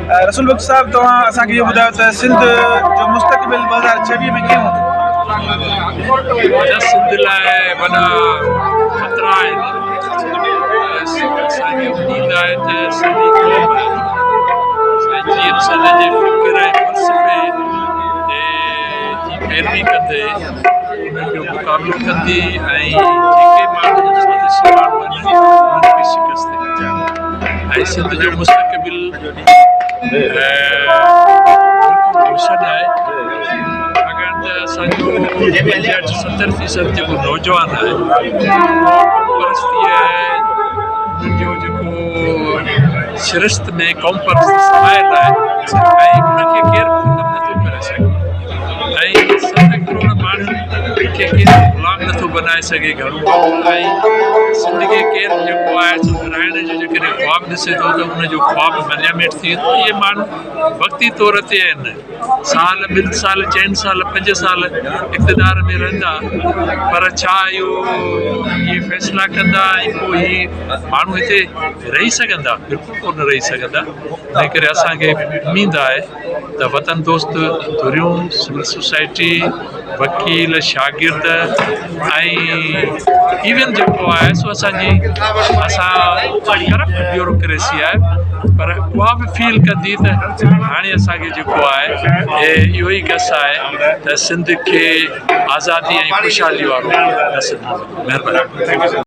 रसूल बख्श साहब तव्हां असांखे इहो ॿुधायो त सिंध जो मुस्तक़बिल 2026 में कीअं हूंदो? सिंध लाइ वॾा ख़तरा आहिनि। असांखे उमेद आहे त सॼी क़ौम जीअं सन जे फ़िक्र ऐं फ़लसफ़े जी पैरवी कंदे उन्हनि जो मुक़ाबिलो कंदी ऐं जेके माण्हू स्वदेशी माण्हू आहिनि उन्हनि खे शिकस्त ॾींदी ऐं सिंध जो मुस्तक़बिल बिल्कुलु रोशन आहे। छाकाणि त असांजो 70% जेको नौजवान आहे परस्ती आहे, जो जेको सिरिश्त में क़ौम परस्ती समायल आहे ऐं उनखे केरु ख़तमु नथो करे सघे ऐं 7 करोड़ माण्हुनि खे केरु ग़ुलाम नथो बनाए सघे घणो ऐं सिंध खे केरु जेको आहे सो विराइण जो जेकॾहिं ख़्वाबु ॾिसे थो त उनजो ख़्वाबु मलियामेट थी वेंदो। इहे माण्हू वक़्ती तौर ते आहिनि, साल 2 साल 4 साल 5 साल इक़्तिदार में रहंदा, पर छा इहे फ़ैसिला कंदा ऐं पोइ इहे माण्हू हिते रही सघंदा? बिल्कुलु कोन रही सघंदा। तंहिं करे असांखे उमेद आहे त वतन दोस्त धुरियूं, सिविल सोसाइटी, वकील, शागिर्द ऐं इवन जेको आहे सो असां करप्ट ब्यूरोक्रेसी आहे, पर उहा बि फील कंदी त हाणे असांखे जेको आहे इहो ई गस आहे त सिंध खे आज़ादी ऐं ख़ुशहाली वारो नस्ल। महिरबानी।